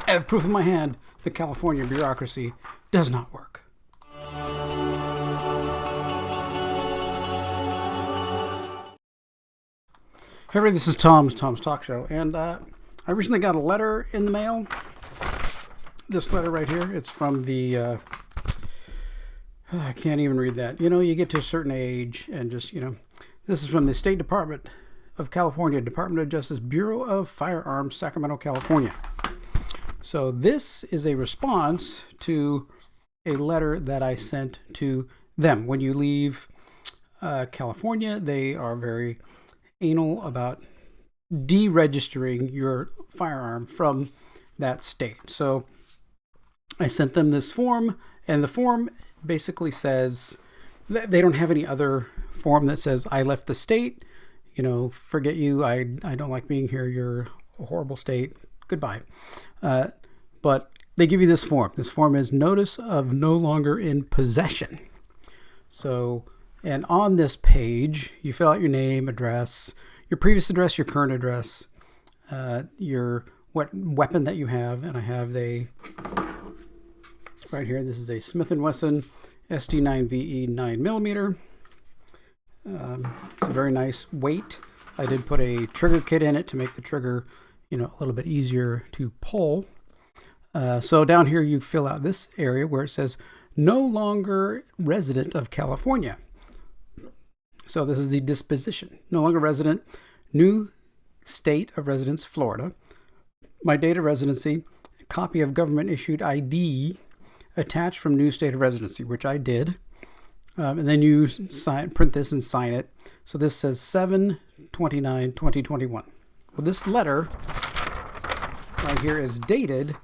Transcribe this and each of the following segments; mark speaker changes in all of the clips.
Speaker 1: I have proof in my hand that California bureaucracy does not work. Hey everybody, this is Tom's Talk Show, and I recently got a letter in the mail. This letter right here, it's from the, I can't even read that. You know, you get to a certain age and just, this is from the State Department of California, Department of Justice, Bureau of Firearms, Sacramento, California. So this is a response to a letter that I sent to them. When you leave California, they are very anal about deregistering your firearm from that state. So I sent them this form, and the form basically says they don't have any other form that says I left the state, forget you, I don't like being here, you're a horrible state, goodbye. But they give you this form. This form is notice of no longer in possession. So, and on this page, you fill out your name, address, your previous address, your current address, what weapon that you have. And I have right here, this is a Smith & Wesson SD9VE 9mm. It's a very nice weight. I did put a trigger kit in it to make the trigger, a little bit easier to pull. So down here, you fill out this area where it says no longer resident of California. So this is the disposition. No longer resident, new state of residence, Florida. My date of residency, a copy of government issued ID attached from new state of residency, which I did. And then you print this and sign it. So this says 7/29/2021. Well, this letter right here is dated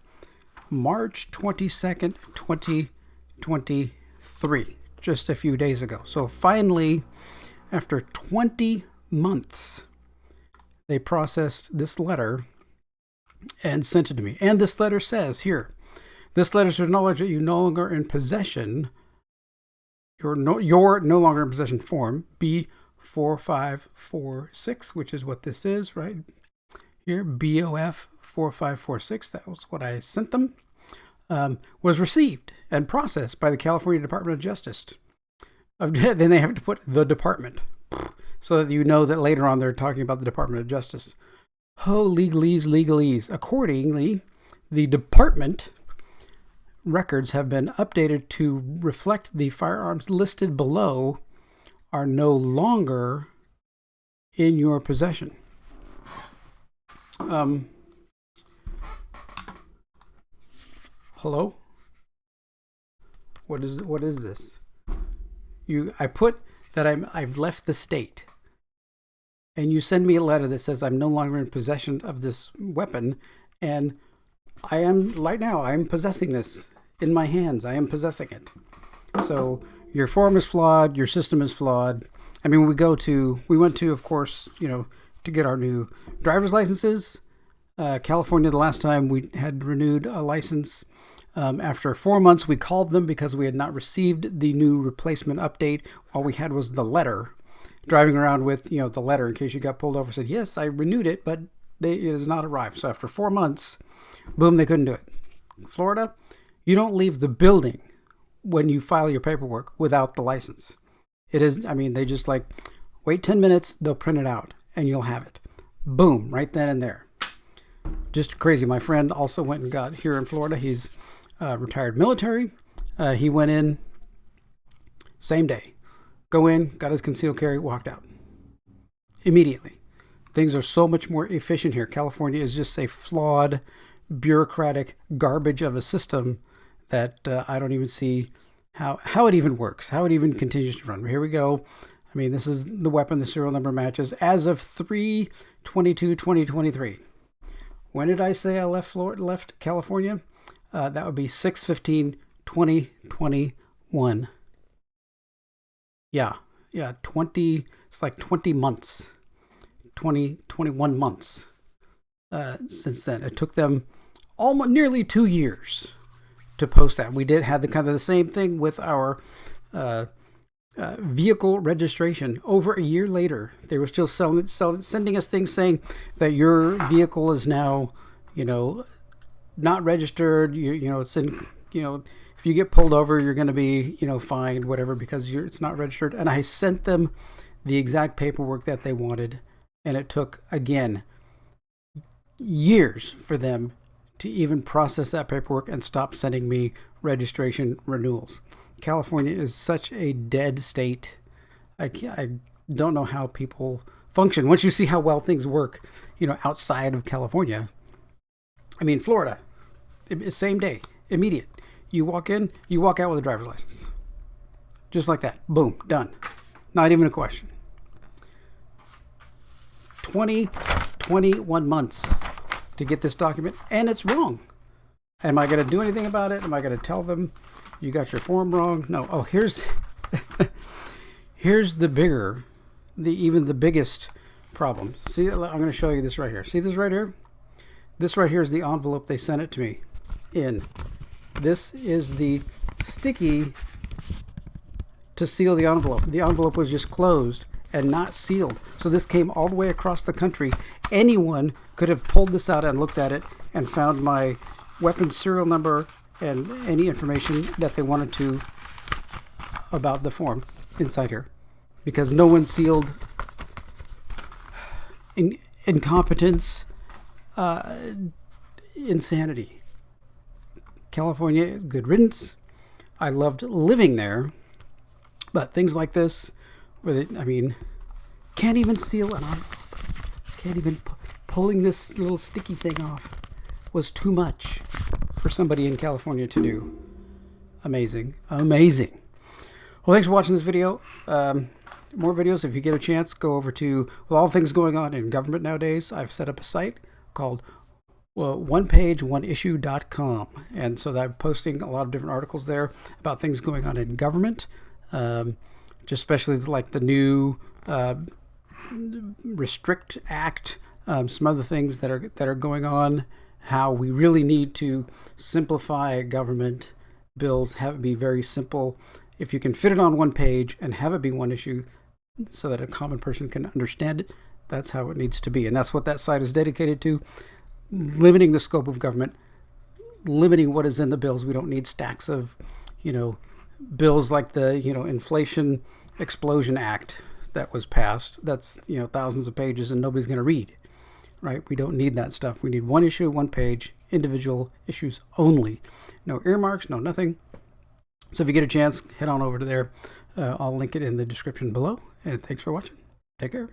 Speaker 1: March 22nd, 2023, just a few days ago. So finally, after 20 months, they processed this letter and sent it to me. And this letter says here, this letter to acknowledge that you no longer in possession, your no longer in possession form, B4546, which is what this is right here, BOF 4546, that was what I sent them, was received and processed by the California Department of Justice. Then they have to put the department so that you know that later on they're talking about the Department of Justice. Oh, legalese. Accordingly, the department records have been updated to reflect the firearms listed below are no longer in your possession. Hello? What is this? I put that I've left the state, and you send me a letter that says I'm no longer in possession of this weapon, and I am right now. I am possessing this in my hands. I am possessing it. So your form is flawed. Your system is flawed. I mean, we went to, of course, to get our new driver's licenses. California, the last time we had renewed a license. After 4 months, we called them because we had not received the new replacement update. All we had was the letter. Driving around with, the letter in case you got pulled over, said, yes, I renewed it, but it has not arrived. So after 4 months, boom, they couldn't do it. Florida, you don't leave the building when you file your paperwork without the license. They just wait 10 minutes, they'll print it out, and you'll have it. Boom, right then and there. Just crazy. My friend also went and got here in Florida. He's retired military. He went in same day. Go in, got his concealed carry, walked out. Immediately. Things are so much more efficient here. California is just a flawed, bureaucratic garbage of a system that I don't even see how it even works, how it even continues to run. Here we go. This is the weapon, the serial number matches as of 3/22/2023. When did I say I left California? That would be 6/15/2021. Yeah, 20, it's like 20 months, 21 months since then. It took them almost nearly 2 years to post that. We had the same thing with our vehicle registration. Over a year later, they were still sending us things saying that your vehicle is now, not registered. You know, it's in, you know, if you get pulled over, you're going to be, you know, fined, whatever, because it's not registered. And I sent them the exact paperwork that they wanted. And it took, again, years for them to even process that paperwork and stop sending me registration renewals. California is such a dead state. I don't know how people function. Once you see how well things work, you know, outside of California. I mean, Florida, same day, immediate. You walk in, you walk out with a driver's license. Just like that. Boom, done. Not even a question. 21 months to get this document, and it's wrong. Am I going to do anything about it? Am I going to tell them you got your form wrong? No. Oh, here's here's the biggest problem. See, I'm going to show you this right here. See this right here? This right here is the envelope they sent it to me in. This is the sticky to seal the envelope. The envelope was just closed and not sealed. So this came all the way across the country. Anyone could have pulled this out and looked at it and found my weapon serial number and any information that they wanted to about the form inside here. Because no one sealed. Incompetence, insanity. California, good riddance. I loved living there. But things like this, where they, I mean, can't even seal an envelope. Can't even pulling this little sticky thing off was too much for somebody in California to do. Amazing. Amazing. Well, thanks for watching this video. More videos, if you get a chance, go over to, with all things going on in government nowadays, I've set up a site called onepageoneissue.com. And so I'm posting a lot of different articles there about things going on in government, just especially like the new Restrict Act, some other things that are going on, how we really need to simplify government bills, have it be very simple. If you can fit it on one page and have it be one issue so that a common person can understand it, that's how it needs to be. And that's what that site is dedicated to, limiting the scope of government, limiting what is in the bills. We don't need stacks of, you know, bills like the, you know, Inflation Explosion Act that was passed. That's, you know, thousands of pages and nobody's going to read, right? We don't need that stuff. We need one issue, one page, individual issues only. No earmarks, no nothing. So if you get a chance, head on over to there. I'll link it in the description below. And thanks for watching. Take care.